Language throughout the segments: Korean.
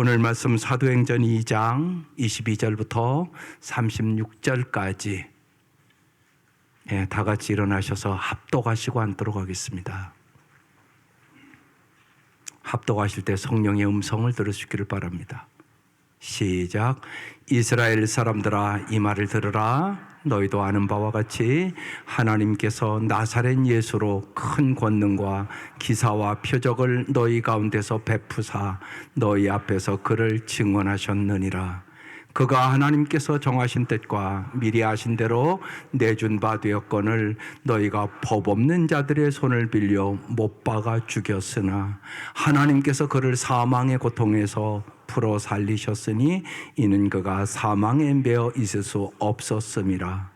오늘 말씀 사도행전 2장 22절부터 36절까지 다 같이 일어나셔서 합독하시고 앉도록 하겠습니다. 합독하실 때 성령의 음성을 들으시기를 바랍니다. 시작. 이스라엘 사람들아, 이 말을 들으라. 너희도 아는 바와 같이 하나님께서 나사렛 예수로 큰 권능과 기사와 표적을 너희 가운데서 베푸사 너희 앞에서 그를 증언하셨느니라. 그가 하나님께서 정하신 뜻과 미리 아신 대로 내준 바 되었거늘 너희가 법 없는 자들의 손을 빌려 못 박아 죽였으나 하나님께서 그를 사망의 고통에서 풀어 살리셨으니 이는 그가 사망에 매어 있을 수 없었음이라.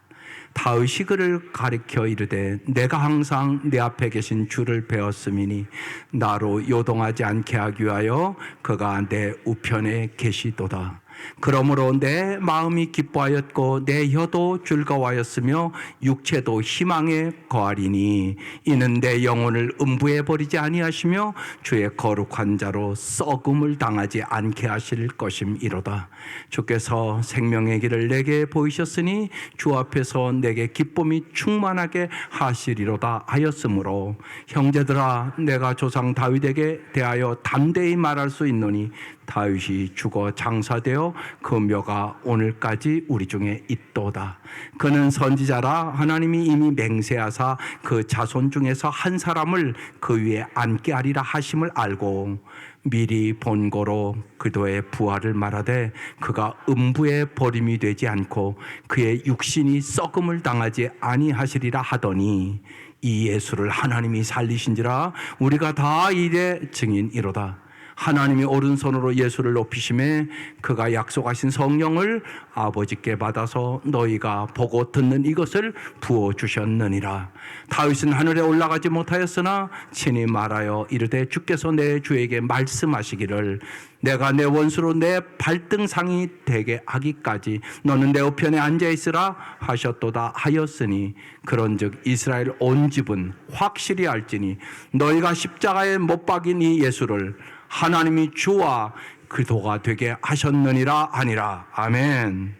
다윗이 그를 가리켜 이르되 내가 항상 내 앞에 계신 주를 배웠음이니 나로 요동하지 않게 하기 위하여 그가 내 우편에 계시도다. 그러므로 내 마음이 기뻐하였고 내 혀도 즐거워하였으며 육체도 희망에 거하리니 이는 내 영혼을 음부에 버리지 아니하시며 주의 거룩한 자로 썩음을 당하지 않게 하실 것임이로다. 주께서 생명의 길을 내게 보이셨으니 주 앞에서 내게 기쁨이 충만하게 하시리로다 하였으므로 형제들아, 내가 조상 다윗에게 대하여 담대히 말할 수 있노니 다윗이 죽어 장사되어 그 묘가 오늘까지 우리 중에 있도다. 그는 선지자라 하나님이 이미 맹세하사 그 자손 중에서 한 사람을 그 위에 앉게 하리라 하심을 알고 미리 본고로 그도의 부활을 말하되 그가 음부에 버림이 되지 않고 그의 육신이 썩음을 당하지 아니하시리라 하더니 이 예수를 하나님이 살리신지라 우리가 다 이래 증인이로다. 하나님이 오른손으로 예수를 높이심에 그가 약속하신 성령을 아버지께 받아서 너희가 보고 듣는 이것을 부어주셨느니라. 다윗은 하늘에 올라가지 못하였으나 친히 말하여 이르되 주께서 내 주에게 말씀하시기를 내가 내 원수로 내 발등상이 되게 하기까지 너는 내 우편에 앉아있으라 하셨도다 하였으니 그런즉 이스라엘 온 집은 확실히 알지니 너희가 십자가에 못 박인 이 예수를 하나님이 주와 그리스도가 되게 하셨느니라 하니라. 아멘.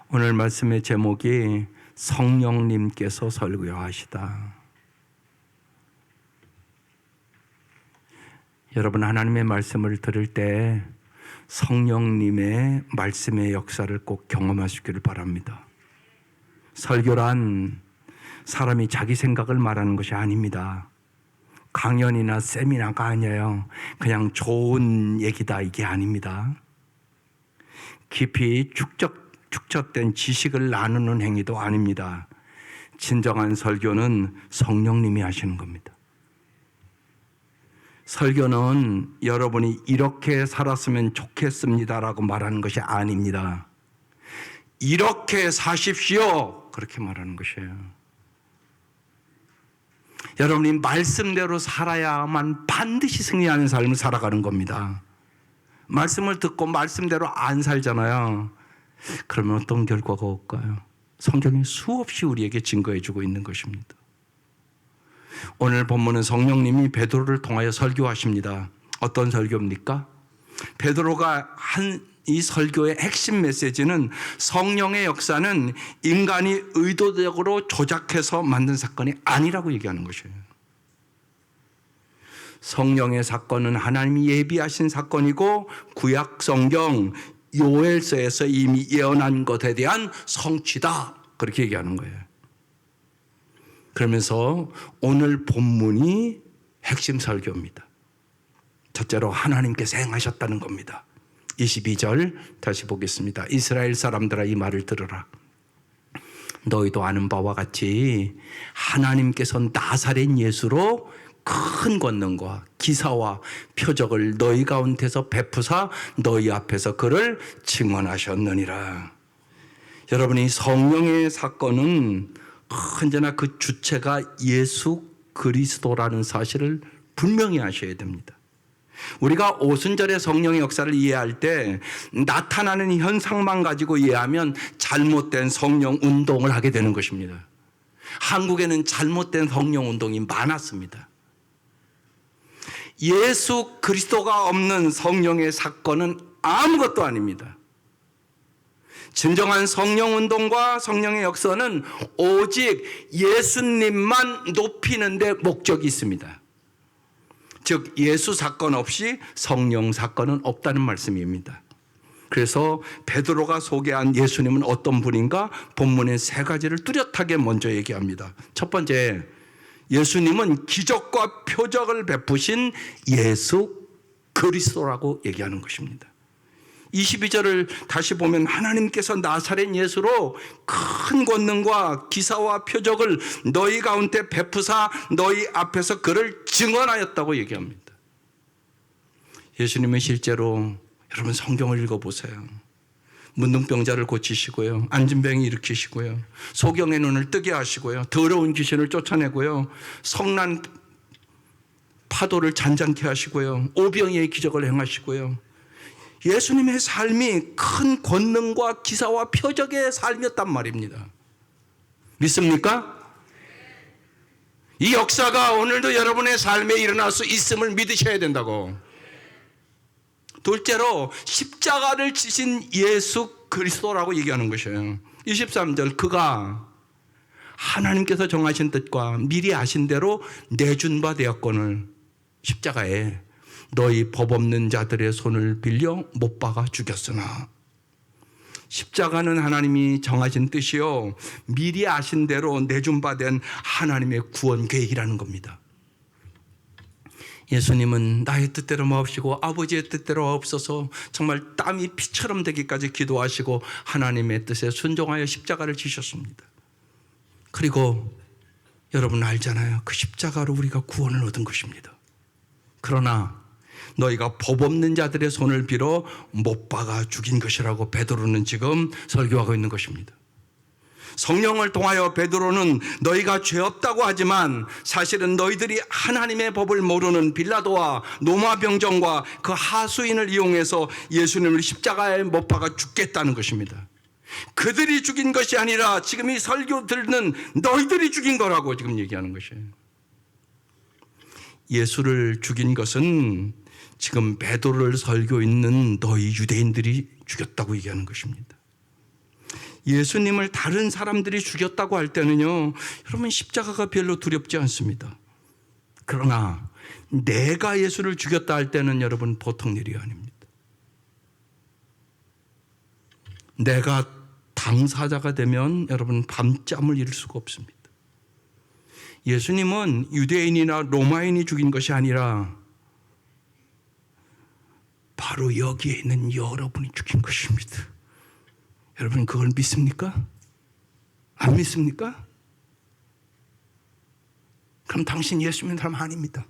오늘 말씀의 제목이 성령님께서 설교하시다. 여러분, 하나님의 말씀을 들을 때 성령님의 말씀의 역사를 꼭 경험하시기를 바랍니다. 설교란 사람이 자기 생각을 말하는 것이 아닙니다. 강연이나 세미나가 아니에요. 그냥 좋은 얘기다 이게 아닙니다. 깊이 축적된 지식을 나누는 행위도 아닙니다. 진정한 설교는 성령님이 하시는 겁니다. 설교는 여러분이 이렇게 살았으면 좋겠습니다라고 말하는 것이 아닙니다. 이렇게 사십시오 그렇게 말하는 것이에요. 여러분이 말씀대로 살아야만 반드시 승리하는 삶을 살아가는 겁니다. 말씀을 듣고 말씀대로 안 살잖아요. 그러면 어떤 결과가 올까요? 성경이 수없이 우리에게 증거해주고 있는 것입니다. 오늘 본문은 성령님이 베드로를 통하여 설교하십니다. 어떤 설교입니까? 베드로가 한 이 설교의 핵심 메시지는 성령의 역사는 인간이 의도적으로 조작해서 만든 사건이 아니라고 얘기하는 것이에요. 성령의 사건은 하나님이 예비하신 사건이고 구약 성경 요엘서에서 이미 예언한 것에 대한 성취다 그렇게 얘기하는 거예요. 그러면서 오늘 본문이 핵심 설교입니다. 첫째로 하나님께서 행하셨다는 겁니다. 22절 다시 보겠습니다. 이스라엘 사람들아, 이 말을 들으라. 너희도 아는 바와 같이 하나님께서 나사렛 예수로 큰 권능과 기사와 표적을 너희 가운데서 베푸사 너희 앞에서 그를 증언하셨느니라. 여러분이 성령의 사건은 언제나 그 주체가 예수 그리스도라는 사실을 분명히 아셔야 됩니다. 우리가 오순절의 성령의 역사를 이해할 때 나타나는 현상만 가지고 이해하면 잘못된 성령 운동을 하게 되는 것입니다. 한국에는 잘못된 성령 운동이 많았습니다. 예수 그리스도가 없는 성령의 사건은 아무것도 아닙니다. 진정한 성령 운동과 성령의 역사는 오직 예수님만 높이는 데 목적이 있습니다. 즉 예수 사건 없이 성령 사건은 없다는 말씀입니다. 그래서 베드로가 소개한 예수님은 어떤 분인가? 본문의 세 가지를 뚜렷하게 먼저 얘기합니다. 첫 번째, 예수님은 기적과 표적을 베푸신 예수 그리스도라고 얘기하는 것입니다. 22절을 다시 보면 하나님께서 나사렛 예수로 큰 권능과 기사와 표적을 너희 가운데 베푸사 너희 앞에서 그를 증언하였다고 얘기합니다. 예수님은 실제로 여러분 성경을 읽어보세요. 문둥병자를 고치시고요, 안진병이 일으키시고요, 소경의 눈을 뜨게 하시고요, 더러운 귀신을 쫓아내고요, 성난 파도를 잔잔케 하시고요, 오병이의 기적을 행하시고요. 예수님의 삶이 큰 권능과 기사와 표적의 삶이었단 말입니다. 믿습니까? 이 역사가 오늘도 여러분의 삶에 일어날 수 있음을 믿으셔야 된다고. 둘째로 십자가를 지신 예수 그리스도라고 얘기하는 것이에요. 23절, 그가 하나님께서 정하신 뜻과 미리 아신 대로 내준 바 되었거늘 십자가에 너희 법 없는 자들의 손을 빌려 못 박아 죽였으나. 십자가는 하나님이 정하신 뜻이요, 미리 아신 대로 내준 바 된 하나님의 구원 계획이라는 겁니다. 예수님은 나의 뜻대로 마옵시고 아버지의 뜻대로 없어서 정말 땀이 피처럼 되기까지 기도하시고 하나님의 뜻에 순종하여 십자가를 지셨습니다. 그리고 여러분 알잖아요. 그 십자가로 우리가 구원을 얻은 것입니다. 그러나 너희가 법 없는 자들의 손을 빌어 못 박아 죽인 것이라고 베드로는 지금 설교하고 있는 것입니다. 성령을 통하여 베드로는 너희가 죄 없다고 하지만 사실은 너희들이 하나님의 법을 모르는 빌라도와 로마 병정과 그 하수인을 이용해서 예수님을 십자가에 못 박아 죽겠다는 것입니다. 그들이 죽인 것이 아니라 지금 이 설교 듣는 너희들이 죽인 거라고 지금 얘기하는 것이에요. 예수를 죽인 것은 지금 베드로를 설교 있는 너희 유대인들이 죽였다고 얘기하는 것입니다. 예수님을 다른 사람들이 죽였다고 할 때는요, 여러분 십자가가 별로 두렵지 않습니다. 그러나 내가 예수를 죽였다 할 때는 여러분 보통 일이 아닙니다. 내가 당사자가 되면 여러분 밤잠을 이룰 수가 없습니다. 예수님은 유대인이나 로마인이 죽인 것이 아니라 바로 여기에 있는 여러분이 죽인 것입니다. 여러분 그걸 믿습니까? 안 믿습니까? 그럼 당신 예수 믿는 사람 아닙니다.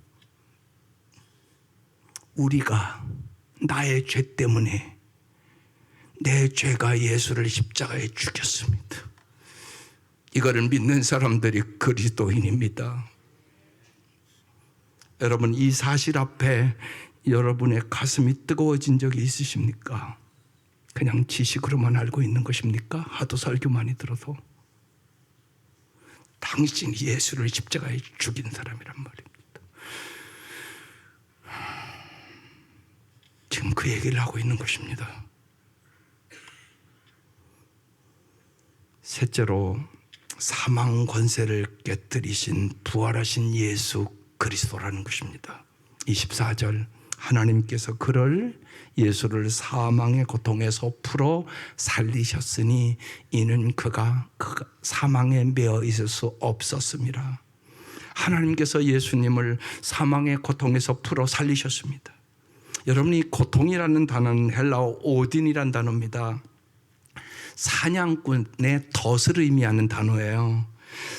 우리가 나의 죄 때문에 내 죄가 예수를 십자가에 죽였습니다. 이거를 믿는 사람들이 그리스도인입니다. 여러분 이 사실 앞에 여러분의 가슴이 뜨거워진 적이 있으십니까? 그냥 지식으로만 알고 있는 것입니까? 하도 설교만이 들어서. 당신이 예수를 십자가에 죽인 사람이란 말입니다. 지금 그 얘기를 하고 있는 것입니다. 셋째로 사망 권세를 깨뜨리신 부활하신 예수 그리스도라는 것입니다. 24절, 하나님께서 그를 예수를 사망의 고통에서 풀어 살리셨으니 이는 그가 사망에 매어 있을 수 없었습니다. 하나님께서 예수님을 사망의 고통에서 풀어 살리셨습니다. 여러분 이 고통이라는 단어는 헬라어 오딘이라는 단어입니다. 사냥꾼의 덫을 의미하는 단어예요.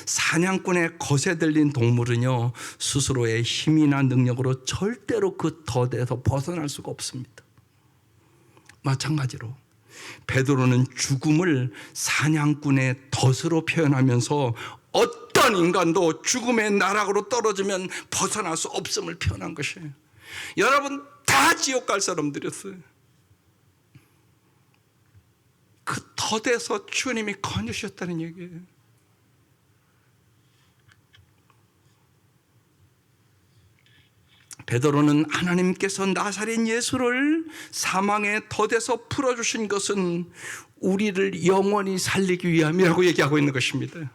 사냥꾼의 덫에 들린 동물은요 스스로의 힘이나 능력으로 절대로 그 덫에서 벗어날 수가 없습니다. 마찬가지로 베드로는 죽음을 사냥꾼의 덫으로 표현하면서 어떤 인간도 죽음의 나락으로 떨어지면 벗어날 수 없음을 표현한 것이에요. 여러분 다 지옥 갈 사람들이었어요. 그 덫에서 주님이 건져주셨다는 얘기예요. 베드로는 하나님께서 나사렛 예수를 사망의 덫에서 풀어주신 것은 우리를 영원히 살리기 위함이라고 얘기하고 있는 것입니다.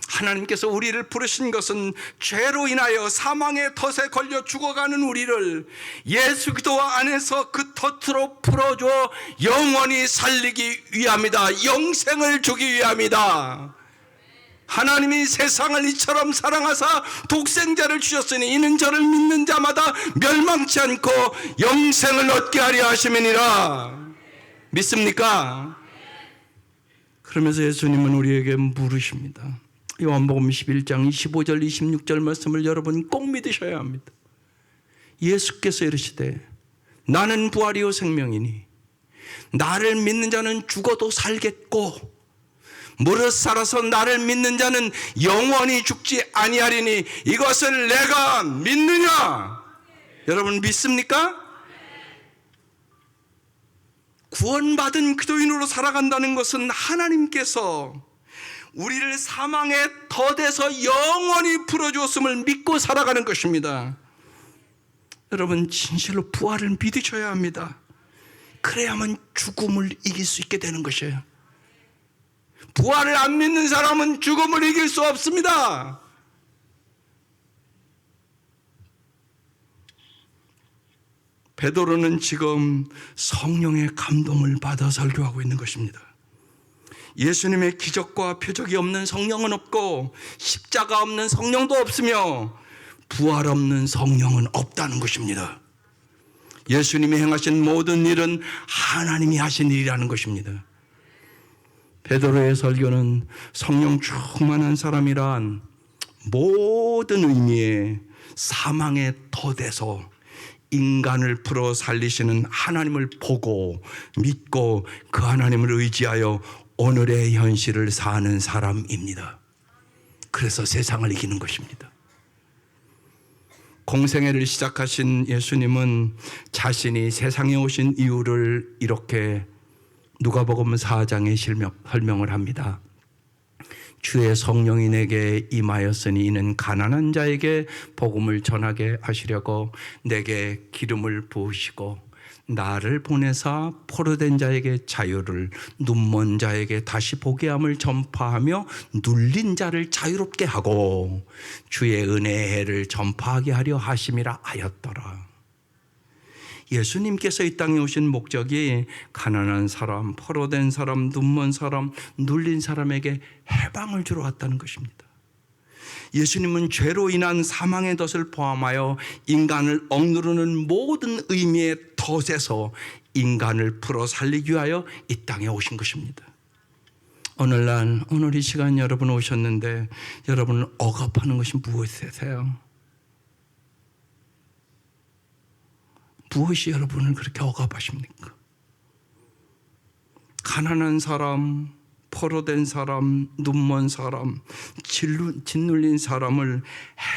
하나님께서 우리를 부르신 것은 죄로 인하여 사망의 덫에 걸려 죽어가는 우리를 예수 그리스도 안에서 그 덫으로 풀어줘 영원히 살리기 위함이다. 영생을 주기 위함이다. 하나님이 세상을 이처럼 사랑하사 독생자를 주셨으니 이는 저를 믿는 자마다 멸망치 않고 영생을 얻게 하려 하심이니라. 믿습니까? 그러면서 예수님은 우리에게 물으십니다. 요한복음 11장 25절 26절 말씀을 여러분 꼭 믿으셔야 합니다. 예수께서 이르시되 나는 부활이요 생명이니 나를 믿는 자는 죽어도 살겠고 무릇 살아서 나를 믿는 자는 영원히 죽지 아니하리니 이것을 내가 믿느냐? 여러분 믿습니까? 구원받은 그리스도인으로 살아간다는 것은 하나님께서 우리를 사망의 덫에서 영원히 풀어주었음을 믿고 살아가는 것입니다. 여러분 진실로 부활을 믿으셔야 합니다. 그래야만 죽음을 이길 수 있게 되는 것이에요. 부활을 안 믿는 사람은 죽음을 이길 수 없습니다. 베드로는 지금 성령의 감동을 받아 설교하고 있는 것입니다. 예수님의 기적과 표적이 없는 성령은 없고 십자가 없는 성령도 없으며 부활 없는 성령은 없다는 것입니다. 예수님이 행하신 모든 일은 하나님이 하신 일이라는 것입니다. 베드로의 설교는 성령 충만한 사람이란 모든 의미의 사망의 덫에서 인간을 풀어 살리시는 하나님을 보고 믿고 그 하나님을 의지하여 오늘의 현실을 사는 사람입니다. 그래서 세상을 이기는 것입니다. 공생애를 시작하신 예수님은 자신이 세상에 오신 이유를 이렇게 누가복음 4장에 설명을 합니다. 주의 성령이 내게 임하였으니 이는 가난한 자에게 복음을 전하게 하시려고 내게 기름을 부으시고 나를 보내사 포로된 자에게 자유를 눈먼 자에게 다시 보게 함을 전파하며 눌린 자를 자유롭게 하고 주의 은혜의 해를 전파하게 하려 하심이라 하였더라. 예수님께서 이 땅에 오신 목적이 가난한 사람, 포로된 사람, 눈먼 사람, 눌린 사람에게 해방을 주러 왔다는 것입니다. 예수님은 죄로 인한 사망의 덫을 포함하여 인간을 억누르는 모든 의미의 덫에서 인간을 풀어 살리기 위하여 이 땅에 오신 것입니다. 오늘날 오늘 이 시간 여러분 오셨는데 여러분을 억압하는 것이 무엇이세요? 무엇이 여러분을 그렇게 억압하십니까? 가난한 사람, 포로된 사람, 눈먼 사람, 짓눌린 사람을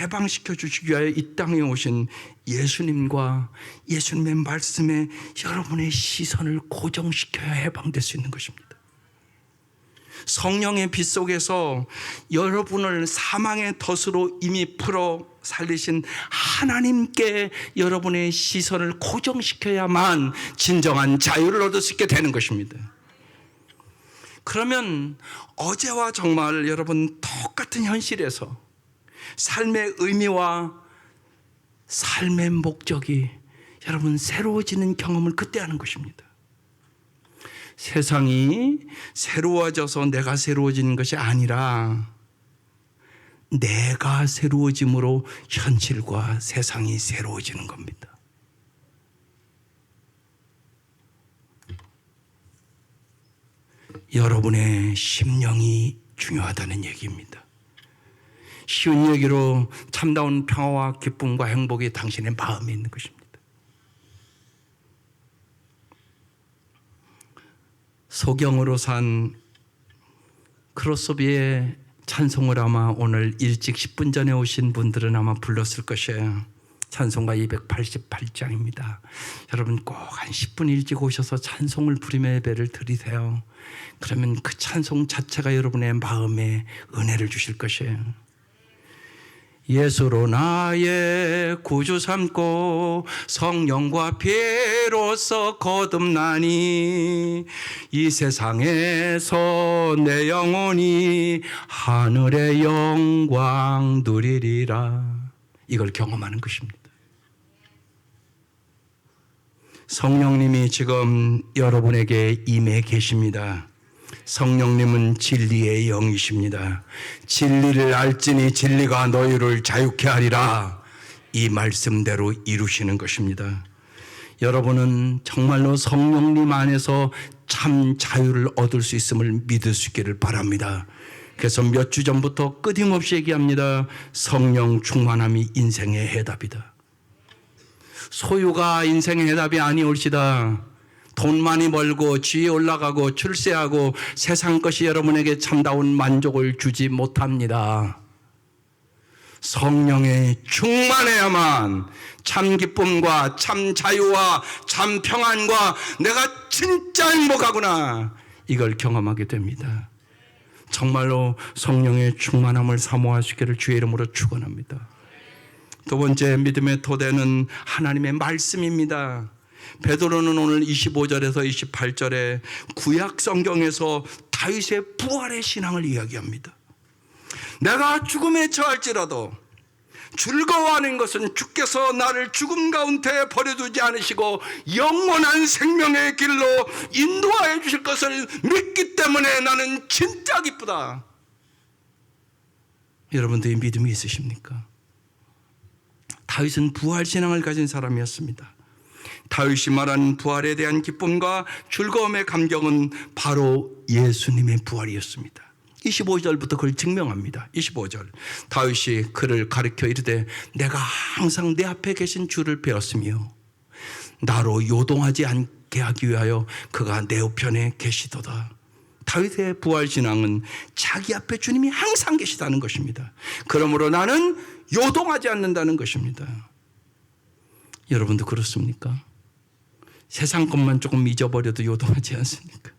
해방시켜 주시기 위하여 이 땅에 오신 예수님과 예수님의 말씀에 여러분의 시선을 고정시켜야 해방될 수 있는 것입니다. 성령의 빛 속에서 여러분을 사망의 덫으로 이미 풀어 살리신 하나님께 여러분의 시선을 고정시켜야만 진정한 자유를 얻을 수 있게 되는 것입니다. 그러면 어제와 정말 여러분 똑같은 현실에서 삶의 의미와 삶의 목적이 여러분 새로워지는 경험을 그때 하는 것입니다. 세상이 새로워져서 내가 새로워지는 것이 아니라 내가 새로워짐으로 현실과 세상이 새로워지는 겁니다. 여러분의 심령이 중요하다는 얘기입니다. 쉬운 얘기로 참다운 평화와 기쁨과 행복이 당신의 마음에 있는 것입니다. 소경으로 산 크로스비의 찬송을 아마 오늘 일찍 10분 전에 오신 분들은 아마 불렀을 것이에요. 찬송가 288장입니다. 여러분 꼭 한 10분 일찍 오셔서 찬송을 부르며 예배를 드리세요. 그러면 그 찬송 자체가 여러분의 마음에 은혜를 주실 것이에요. 예수로 나의 구주 삼고 성령과 피로써 거듭나니 이 세상에서 내 영혼이 하늘의 영광 누리리라. 이걸 경험하는 것입니다. 성령님이 지금 여러분에게 임해 계십니다. 성령님은 진리의 영이십니다. 진리를 알지니 진리가 너희를 자유케 하리라. 이 말씀대로 이루시는 것입니다. 여러분은 정말로 성령님 안에서 참 자유를 얻을 수 있음을 믿을 수 있기를 바랍니다. 그래서 몇 주 전부터 끊임없이 얘기합니다. 성령 충만함이 인생의 해답이다. 소유가 인생의 해답이 아니올시다. 돈 많이 벌고 지위에 올라가고 출세하고 세상 것이 여러분에게 참다운 만족을 주지 못합니다. 성령에 충만해야만 참 기쁨과 참 자유와 참 평안과 내가 진짜 행복하구나, 이걸 경험하게 됩니다. 정말로 성령의 충만함을 사모하시기를 주의 이름으로 축원합니다. 두 번째 믿음의 토대는 하나님의 말씀입니다. 베드로는 오늘 25절에서 28절에 구약 성경에서 다윗의 부활의 신앙을 이야기합니다. 내가 죽음에 처할지라도 즐거워하는 것은 주께서 나를 죽음 가운데 버려두지 않으시고 영원한 생명의 길로 인도하여 주실 것을 믿기 때문에 나는 진짜 기쁘다. 여러분들이 믿음이 있으십니까? 다윗은 부활신앙을 가진 사람이었습니다. 다윗이 말한 부활에 대한 기쁨과 즐거움의 감격은 바로 예수님의 부활이었습니다. 25절부터 그걸 증명합니다. 25절 다윗이 그를 가르쳐 이르되 내가 항상 내 앞에 계신 주를 배웠으며 나로 요동하지 않게 하기 위하여 그가 내 우편에 계시도다. 다윗의 부활신앙은 자기 앞에 주님이 항상 계시다는 것입니다. 그러므로 나는 요동하지 않는다는 것입니다. 여러분도 그렇습니까? 세상 것만 조금 잊어버려도 요동하지 않습니까?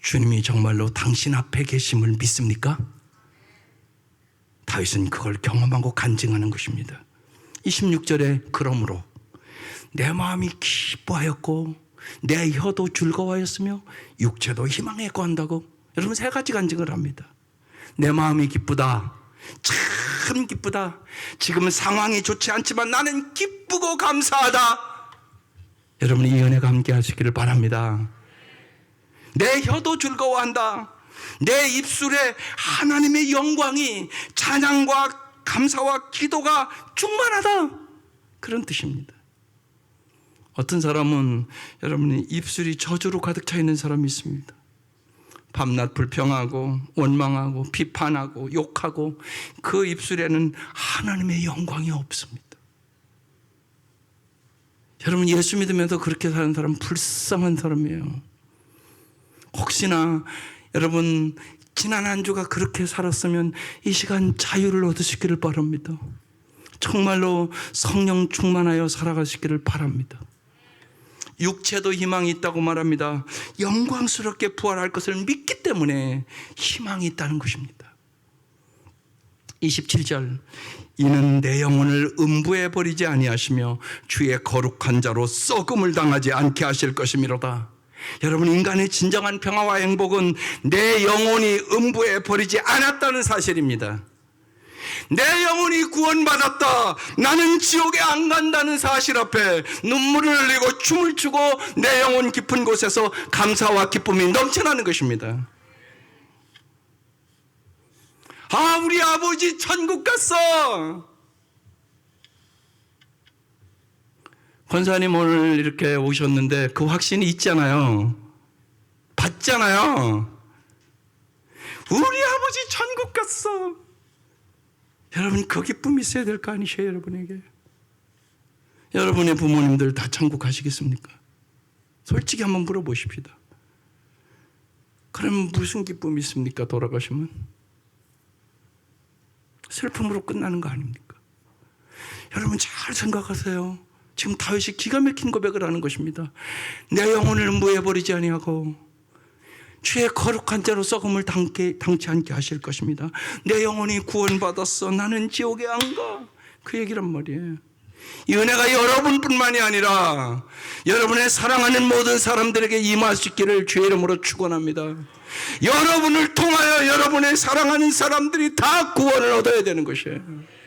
주님이 정말로 당신 앞에 계심을 믿습니까? 다윗은 그걸 경험하고 간증하는 것입니다. 26절에 그러므로 내 마음이 기뻐하였고 내 혀도 즐거워하였으며 육체도 희망에 거한다고. 여러분 세 가지 간증을 합니다. 내 마음이 기쁘다. 참 기쁘다. 지금 상황이 좋지 않지만 나는 기쁘고 감사하다. 여러분 이 은혜가 함께 하시기를 바랍니다. 내 혀도 즐거워한다. 내 입술에 하나님의 영광이 찬양과 감사와 기도가 충만하다. 그런 뜻입니다. 어떤 사람은 여러분이 입술이 저주로 가득 차 있는 사람이 있습니다. 밤낮 불평하고 원망하고 비판하고 욕하고 그 입술에는 하나님의 영광이 없습니다. 여러분 예수 믿으면서 그렇게 사는 사람은 불쌍한 사람이에요. 혹시나 여러분 지난 한 주가 그렇게 살았으면 이 시간 자유를 얻으시기를 바랍니다. 정말로 성령 충만하여 살아가시기를 바랍니다. 육체도 희망이 있다고 말합니다. 영광스럽게 부활할 것을 믿기 때문에 희망이 있다는 것입니다. 27절 이는 내 영혼을 음부에 버리지 아니하시며 주의 거룩한 자로 썩음을 당하지 않게 하실 것이미로다. 여러분 인간의 진정한 평화와 행복은 내 영혼이 음부에 버리지 않았다는 사실입니다. 내 영혼이 구원받았다. 나는 지옥에 안 간다는 사실 앞에 눈물을 흘리고 춤을 추고 내 영혼 깊은 곳에서 감사와 기쁨이 넘쳐나는 것입니다. 아, 우리 아버지 천국 갔어. 권사님 오늘 이렇게 오셨는데 그 확신이 있잖아요. 받잖아요. 우리 아버지 천국 갔어. 여러분 그 기쁨이 있어야 될 거 아니셔요, 여러분에게? 여러분의 부모님들 다 천국 가시겠습니까? 솔직히 한번 물어보십시다. 그럼 무슨 기쁨이 있습니까? 돌아가시면 슬픔으로 끝나는 거 아닙니까? 여러분 잘 생각하세요. 지금 다윗이 기가 막힌 고백을 하는 것입니다. 내 영혼을 음부에 버리지 아니하고 주의 거룩한 자로 썩음을 당치 않게 하실 것입니다. 내 영혼이 구원받았어. 나는 지옥에 안 가. 그 얘기란 말이에요. 이 은혜가 여러분뿐만이 아니라 여러분의 사랑하는 모든 사람들에게 임하시기를 주의 이름으로 축원합니다. 여러분을 통하여 여러분의 사랑하는 사람들이 다 구원을 얻어야 되는 것이에요.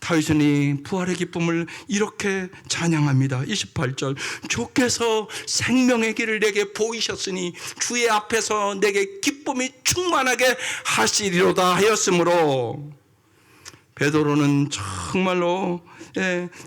다윗은 이 부활의 기쁨을 이렇게 찬양합니다. 28절, 주께서 생명의 길을 내게 보이셨으니 주의 앞에서 내게 기쁨이 충만하게 하시리로다 하였으므로, 베드로는 정말로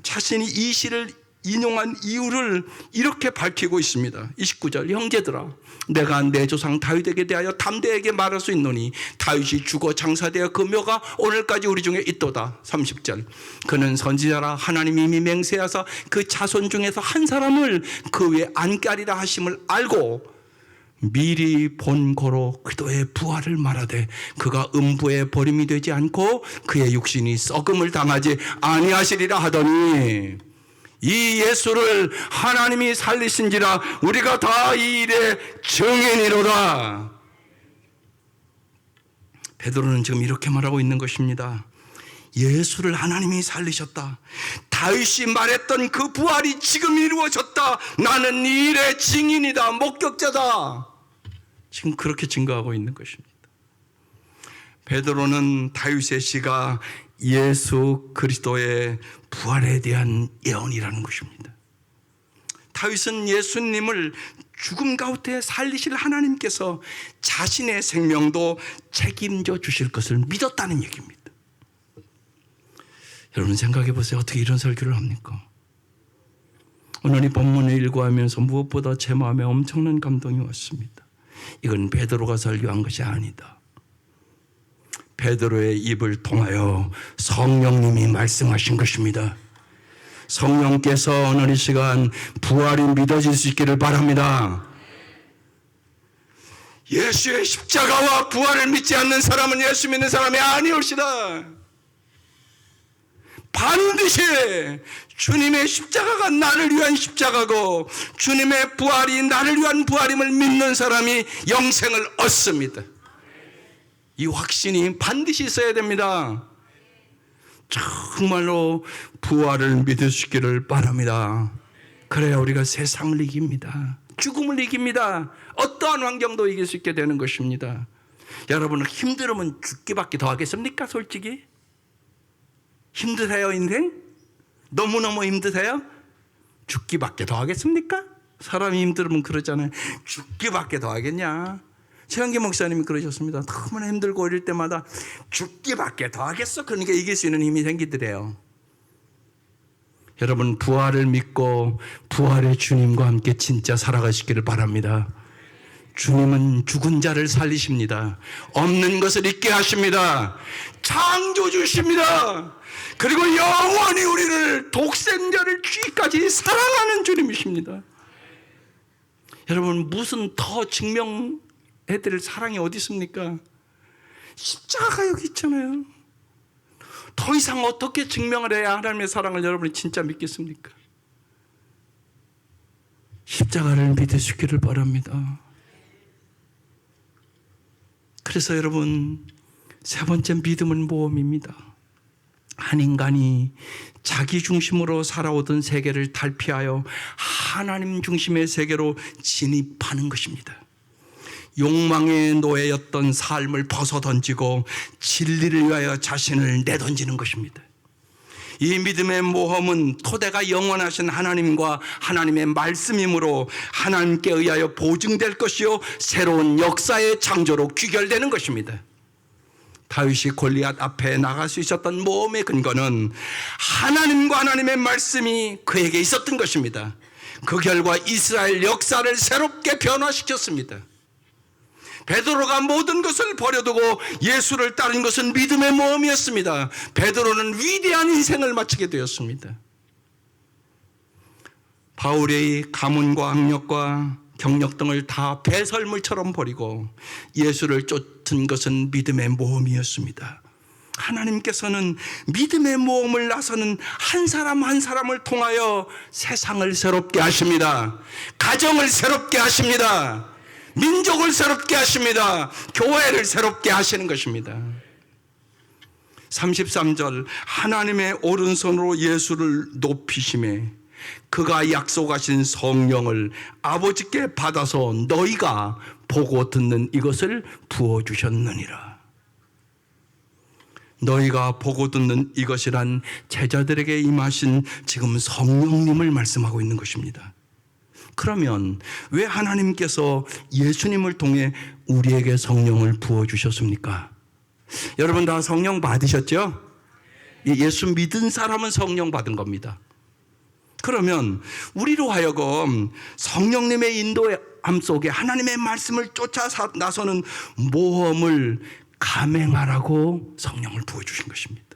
자신이 이 시를 인용한 이유를 이렇게 밝히고 있습니다. 29절, 형제들아, 내가 내 조상 다윗에게 대하여 담대하게 말할 수 있노니 다윗이 죽어 장사되어 그 묘가 오늘까지 우리 중에 있도다. 30절, 그는 선지자라 하나님이 이미 맹세하사 그 자손 중에서 한 사람을 그 위에 앉게 하리라 하심을 알고 미리 본 고로 그도의 부활을 말하되 그가 음부에 버림이 되지 않고 그의 육신이 썩음을 당하지 아니하시리라 하더니, 이 예수를 하나님이 살리신지라 우리가 다 이 일의 증인이로다. 베드로는 지금 이렇게 말하고 있는 것입니다. 예수를 하나님이 살리셨다. 다윗이 말했던 그 부활이 지금 이루어졌다. 나는 이 일의 증인이다. 목격자다. 지금 그렇게 증거하고 있는 것입니다. 베드로는 다윗의 시가 예수 그리스도의 부활에 대한 예언이라는 것입니다. 다윗은 예수님을 죽음 가운데 살리실 하나님께서 자신의 생명도 책임져 주실 것을 믿었다는 얘기입니다. 여러분 생각해 보세요. 어떻게 이런 설교를 합니까? 오늘 이 본문을 읽고하면서 무엇보다 제 마음에 엄청난 감동이 왔습니다. 이건 베드로가 설교한 것이 아니다. 베드로의 입을 통하여 성령님이 말씀하신 것입니다. 성령께서 오늘 이 시간 부활이 믿어질 수 있기를 바랍니다. 예수의 십자가와 부활을 믿지 않는 사람은 예수 믿는 사람이 아니올시다. 반드시 주님의 십자가가 나를 위한 십자가고 주님의 부활이 나를 위한 부활임을 믿는 사람이 영생을 얻습니다. 이 확신이 반드시 있어야 됩니다. 정말로 부활을 믿으시기를 바랍니다. 그래야 우리가 세상을 이깁니다. 죽음을 이깁니다. 어떠한 환경도 이길 수 있게 되는 것입니다. 여러분은 힘들으면 죽기밖에 더 하겠습니까? 솔직히 힘드세요? 인생? 너무너무 힘드세요? 죽기밖에 더 하겠습니까? 사람이 힘들으면 그러잖아요. 죽기밖에 더 하겠냐? 최한기 목사님이 그러셨습니다. 너무나 힘들고 이럴 때마다 죽기밖에 더 하겠어? 그러니까 이길 수 있는 힘이 생기더래요. 여러분 부활을 믿고 부활의 주님과 함께 진짜 살아가시기를 바랍니다. 주님은 죽은 자를 살리십니다. 없는 것을 있게 하십니다. 창조주십니다. 그리고 영원히 우리를 독생자를 주기까지 사랑하는 주님이십니다. 여러분 무슨 더 증명해드릴 사랑이 어디 있습니까? 십자가가 여기 있잖아요. 더 이상 어떻게 증명을 해야 하나님의 사랑을 여러분이 진짜 믿겠습니까? 십자가를 믿으시기를 바랍니다. 그래서 여러분 세 번째 믿음은 모험입니다. 한 인간이 자기 중심으로 살아오던 세계를 탈피하여 하나님 중심의 세계로 진입하는 것입니다. 욕망의 노예였던 삶을 벗어던지고 진리를 위하여 자신을 내던지는 것입니다. 이 믿음의 모험은 토대가 영원하신 하나님과 하나님의 말씀이므로 하나님께 의하여 보증될 것이요 새로운 역사의 창조로 귀결되는 것입니다. 다윗이 골리앗 앞에 나갈 수 있었던 모험의 근거는 하나님과 하나님의 말씀이 그에게 있었던 것입니다. 그 결과 이스라엘 역사를 새롭게 변화시켰습니다. 베드로가 모든 것을 버려두고 예수를 따른 것은 믿음의 모험이었습니다. 베드로는 위대한 인생을 마치게 되었습니다. 바울의 가문과 학력과 경력 등을 다 배설물처럼 버리고 예수를 쫓은 것은 믿음의 모험이었습니다. 하나님께서는 믿음의 모험을 나서는 한 사람 한 사람을 통하여 세상을 새롭게 하십니다. 가정을 새롭게 하십니다. 민족을 새롭게 하십니다. 교회를 새롭게 하시는 것입니다. 33절 하나님의 오른손으로 예수를 높이심에 그가 약속하신 성령을 아버지께 받아서 너희가 보고 듣는 이것을 부어주셨느니라. 너희가 보고 듣는 이것이란 제자들에게 임하신 지금 성령님을 말씀하고 있는 것입니다. 그러면 왜 하나님께서 예수님을 통해 우리에게 성령을 부어주셨습니까? 여러분 다 성령 받으셨죠? 예수 믿은 사람은 성령 받은 겁니다. 그러면 우리로 하여금 성령님의 인도함 속에 하나님의 말씀을 쫓아 나서는 모험을 감행하라고 성령을 부어주신 것입니다.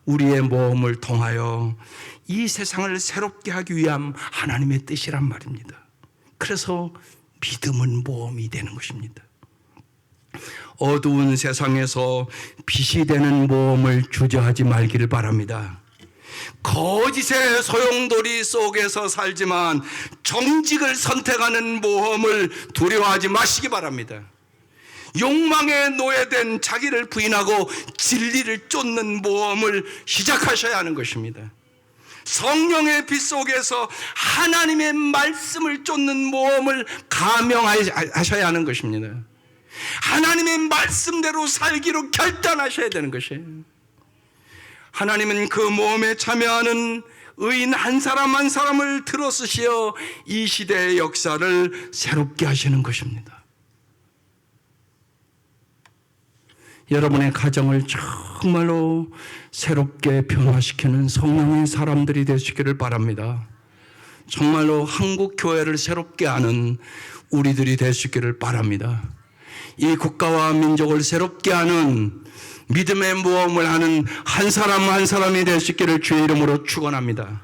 우리의 모험을 통하여 이 세상을 새롭게 하기 위한 하나님의 뜻이란 말입니다. 그래서 믿음은 모험이 되는 것입니다. 어두운 세상에서 빛이 되는 모험을 주저하지 말기를 바랍니다. 거짓의 소용돌이 속에서 살지만 정직을 선택하는 모험을 두려워하지 마시기 바랍니다. 욕망에 노예된 자기를 부인하고 진리를 쫓는 모험을 시작하셔야 하는 것입니다. 성령의 빛 속에서 하나님의 말씀을 쫓는 모험을 감행하셔야 하는 것입니다. 하나님의 말씀대로 살기로 결단하셔야 되는 것이에요. 하나님은 그 모험에 참여하는 의인 한 사람 한 사람을 들어쓰시어 이 시대의 역사를 새롭게 하시는 것입니다. 여러분의 가정을 정말로 새롭게 변화시키는 성령의 사람들이 되시기를 바랍니다. 정말로 한국 교회를 새롭게 하는 우리들이 되시기를 바랍니다. 이 국가와 민족을 새롭게 하는 믿음의 모험을 하는 한 사람 한 사람이 되시기를 주의 이름으로 축원합니다.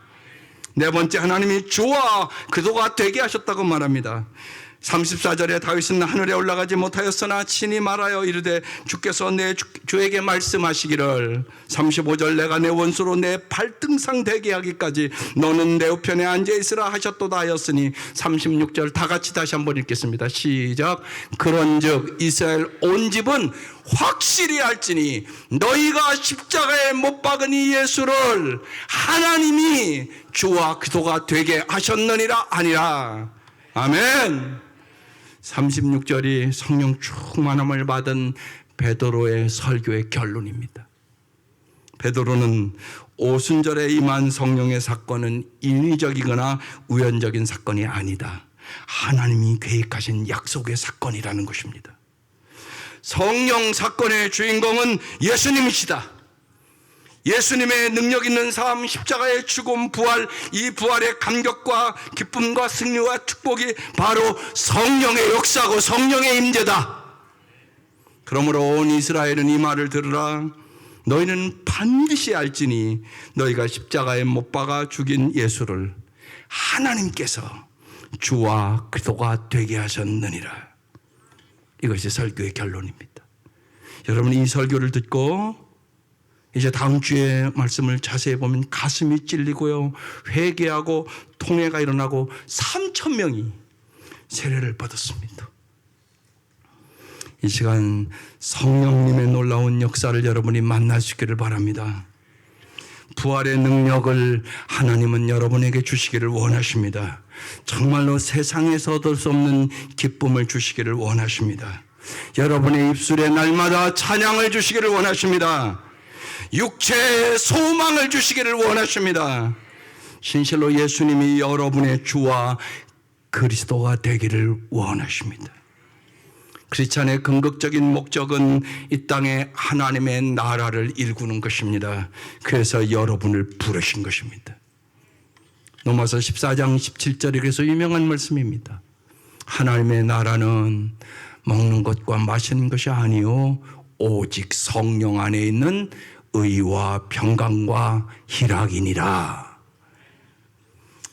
네 번째, 하나님이 주와 그도가 되게 하셨다고 말합니다. 34절에 다윗은 하늘에 올라가지 못하였으나 친히 말하여 이르되 주께서 내 주에게 말씀하시기를 35절 내가 내 원수로 내 발등상 되게 하기까지 너는 내 우편에 앉아있으라 하셨도다 하였으니 36절 다 같이 다시 한번 읽겠습니다. 시작. 그런즉 이스라엘 온 집은 확실히 알지니 너희가 십자가에 못 박은 이 예수를 하나님이 주와 그도가 되게 하셨느니라 아니라. 아멘. 36절이 성령 충만함을 받은 베드로의 설교의 결론입니다. 베드로는 오순절에 임한 성령의 사건은 인위적이거나 우연적인 사건이 아니다. 하나님이 계획하신 약속의 사건이라는 것입니다. 성령 사건의 주인공은 예수님이시다. 예수님의 능력 있는 삶, 십자가의 죽음, 부활, 이 부활의 감격과 기쁨과 승리와 축복이 바로 성령의 역사고 성령의 임재다. 그러므로 온 이스라엘은 이 말을 들으라. 너희는 반드시 알지니 너희가 십자가에 못 박아 죽인 예수를 하나님께서 주와 그도가 되게 하셨느니라. 이것이 설교의 결론입니다. 여러분 이 설교를 듣고 이제 다음 주에 말씀을 자세히 보면 가슴이 찔리고요, 회개하고 통회가 일어나고 3,000명이 세례를 받았습니다. 이 시간 성령님의 놀라운 역사를 여러분이 만나시기를 바랍니다. 부활의 능력을 하나님은 여러분에게 주시기를 원하십니다. 정말로 세상에서 얻을 수 없는 기쁨을 주시기를 원하십니다. 여러분의 입술에 날마다 찬양을 주시기를 원하십니다. 육체의 소망을 주시기를 원하십니다. 진실로 예수님이 여러분의 주와 그리스도가 되기를 원하십니다. 크리스찬의 궁극적인 목적은 이 땅에 하나님의 나라를 일구는 것입니다. 그래서 여러분을 부르신 것입니다. 로마서 14장 17절이 그래서 유명한 말씀입니다. 하나님의 나라는 먹는 것과 마시는 것이 아니요 오직 성령 안에 있는 의와 평강과 희락이니라.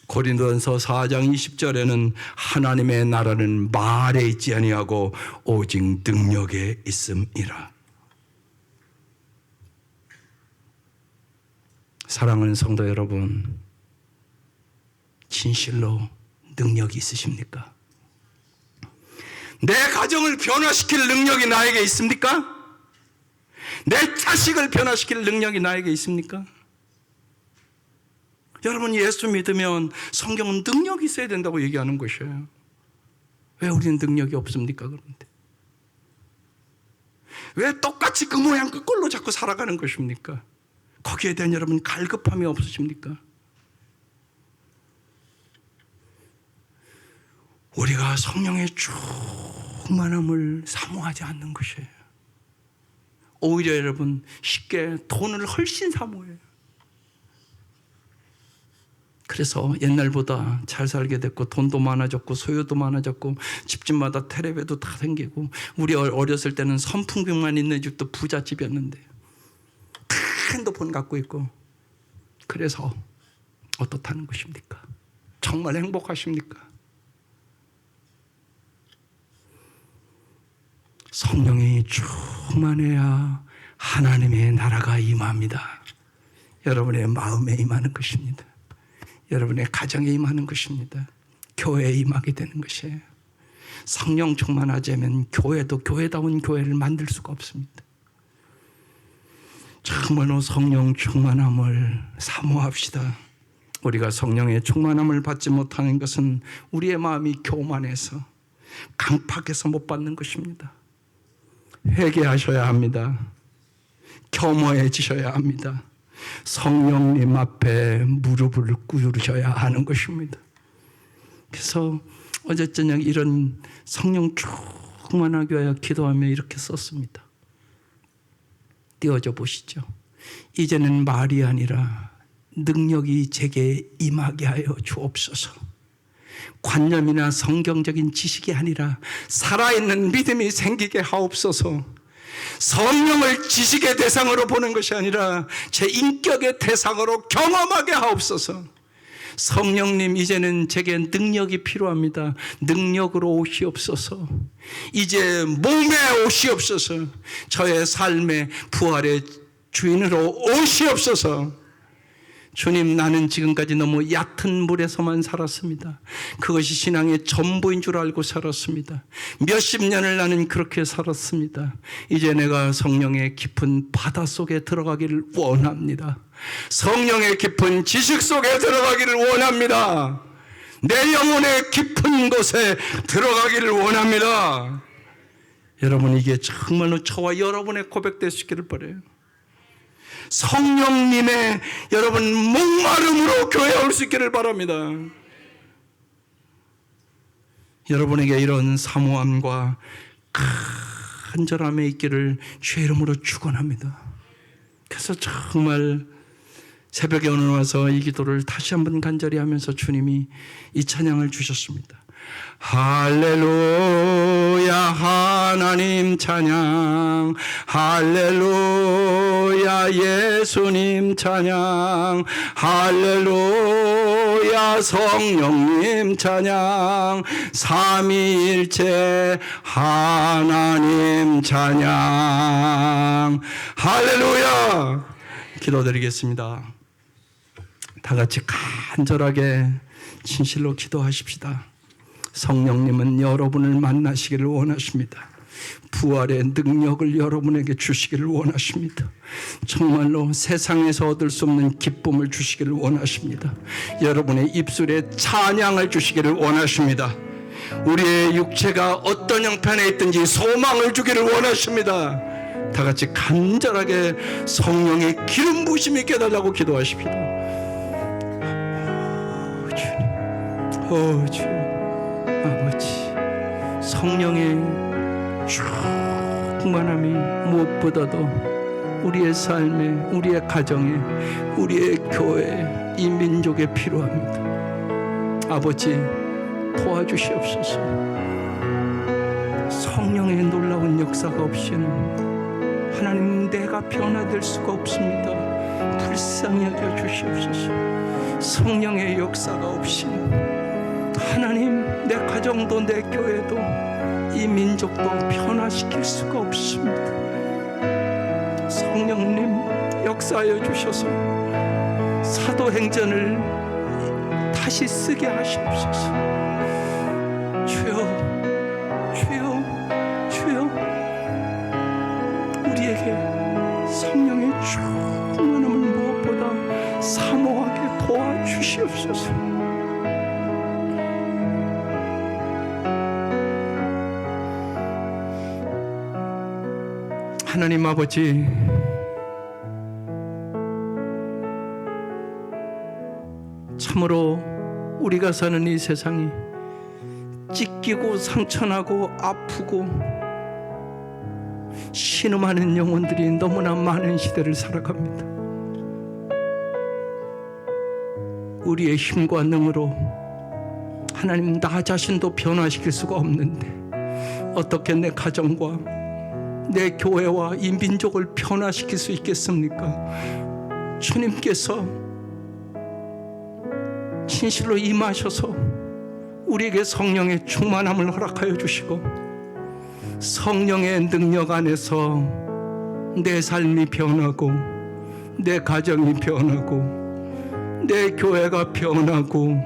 고린도전서 4장 20절에는 하나님의 나라는 말에 있지 아니하고 오직 능력에 있음이라. 사랑하는 성도 여러분, 진실로 능력이 있으십니까? 내 가정을 변화시킬 능력이 나에게 있습니까? 내 자식을 변화시킬 능력이 나에게 있습니까? 여러분, 예수 믿으면 성경은 능력이 있어야 된다고 얘기하는 것이에요. 왜 우리는 능력이 없습니까? 그런데 왜 똑같이 그 모양 그 꼴로 자꾸 살아가는 것입니까? 거기에 대한 여러분 갈급함이 없으십니까? 우리가 성령의 충만함을 사모하지 않는 것이에요. 오히려 여러분 쉽게 돈을 훨씬 사모해요. 그래서 옛날보다 잘 살게 됐고 돈도 많아졌고 소유도 많아졌고 집집마다 텔레비도 다 생기고, 우리 어렸을 때는 선풍기만 있는 집도 부잣집이었는데 큰 핸드폰 갖고 있고, 그래서 어떻다는 것입니까? 정말 행복하십니까? 성령이 충만해야 하나님의 나라가 임합니다. 여러분의 마음에 임하는 것입니다. 여러분의 가정에 임하는 것입니다. 교회에 임하게 되는 것이에요. 성령 충만하지 않으면 교회도 교회다운 교회를 만들 수가 없습니다. 정말로 성령 충만함을 사모합시다. 우리가 성령의 충만함을 받지 못하는 것은 우리의 마음이 교만해서 강팍해서 못 받는 것입니다. 회개하셔야 합니다. 겸허해지셔야 합니다. 성령님 앞에 무릎을 꿇으셔야 하는 것입니다. 그래서 어제 저녁 이런 성령 충만하게 하여 기도하며 이렇게 썼습니다. 띄워져 보시죠. 이제는 말이 아니라 능력이 제게 임하게 하여 주옵소서. 관념이나 성경적인 지식이 아니라 살아있는 믿음이 생기게 하옵소서. 성령을 지식의 대상으로 보는 것이 아니라 제 인격의 대상으로 경험하게 하옵소서. 성령님, 이제는 제게 능력이 필요합니다. 능력으로 오시옵소서. 이제 몸에 오시옵소서. 저의 삶의 부활의 주인으로 오시옵소서. 주님, 나는 지금까지 너무 얕은 물에서만 살았습니다. 그것이 신앙의 전부인 줄 알고 살았습니다. 몇십 년을 나는 그렇게 살았습니다. 이제 내가 성령의 깊은 바다 속에 들어가기를 원합니다. 성령의 깊은 지식 속에 들어가기를 원합니다. 내 영혼의 깊은 곳에 들어가기를 원합니다. 여러분, 이게 정말로 저와 여러분의 고백될 수 있기를 바라요. 성령님의 여러분 목마름으로 교회에 올 수 있기를 바랍니다. 여러분에게 이런 사모함과 간절함에 있기를 주의 이름으로 축원합니다. 그래서 정말 새벽에 오늘 와서 이 기도를 다시 한번 간절히 하면서 주님이 이 찬양을 주셨습니다. 할렐루야 하나님 찬양, 할렐루야 예수님 찬양, 할렐루야 성령님 찬양, 삼위일체 하나님 찬양, 할렐루야. 기도드리겠습니다. 다 같이 간절하게 진실로 기도하십시다. 성령님은 여러분을 만나시기를 원하십니다. 부활의 능력을 여러분에게 주시기를 원하십니다. 정말로 세상에서 얻을 수 없는 기쁨을 주시기를 원하십니다. 여러분의 입술에 찬양을 주시기를 원하십니다. 우리의 육체가 어떤 형편에 있든지 소망을 주기를 원하십니다. 다 같이 간절하게 성령의 기름 부으심이 깨달라고 기도하십시다. 주님, 아버지, 성령의 충만함이 무엇보다도 우리의 삶에, 우리의 가정에, 우리의 교회에, 이 민족에 필요합니다. 아버지, 도와주시옵소서. 성령의 놀라운 역사가 없이는 하나님, 내가 변화될 수가 없습니다. 불쌍히 여겨 주시옵소서. 성령의 역사가 없이는 하나님, 내 가정도 내 교회도 이 민족도 변화시킬 수가 없습니다. 성령님, 역사하여 주셔서 사도행전을 다시 쓰게 하시옵소서. 주여, 주여, 성령의 충만함을 무엇보다 사모하게 도와주시옵소서. 하나님 아버지, 참으로 우리가 사는 이 세상이 찢기고 상처나고 아프고 신음하는 영혼들이 너무나 많은 시대를 살아갑니다. 우리의 힘과 능으로 하나님 나 자신도 변화시킬 수가 없는데 어떻게 내 가정과 내 교회와 이 민족을 변화시킬 수 있겠습니까? 주님께서 진실로 임하셔서 우리에게 성령의 충만함을 허락하여 주시고 성령의 능력 안에서 내 삶이 변하고 내 가정이 변하고 내 교회가 변하고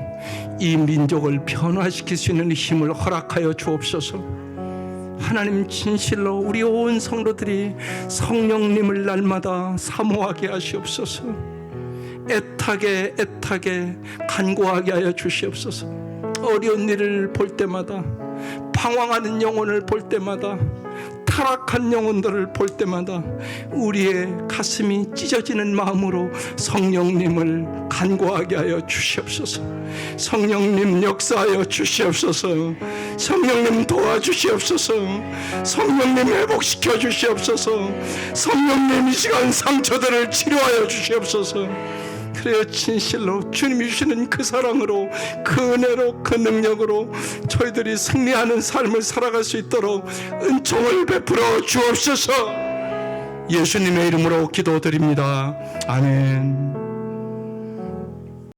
이 민족을 변화시킬 수 있는 힘을 허락하여 주옵소서. 하나님 진실로 우리 온 성도들이 성령님을 날마다 사모하게 하시옵소서. 애타게 간구하게 하여 주시옵소서. 어려운 일을 볼 때마다, 방황하는 영혼을 볼 때마다, 타락한 영혼들을 볼 때마다 우리의 가슴이 찢어지는 마음으로 성령님을 간구하게 하여 주시옵소서. 성령님 역사하여 주시옵소서. 성령님 도와주시옵소서. 성령님 회복시켜 주시옵소서. 성령님 이 시간 상처들을 치료하여 주시옵소서. 그래야 진실로 주님이 주시는 그 사랑으로, 그 은혜로, 그 능력으로 저희들이 승리하는 삶을 살아갈 수 있도록 은총을 베풀어 주옵소서. 예수님의 이름으로 기도드립니다. 아멘.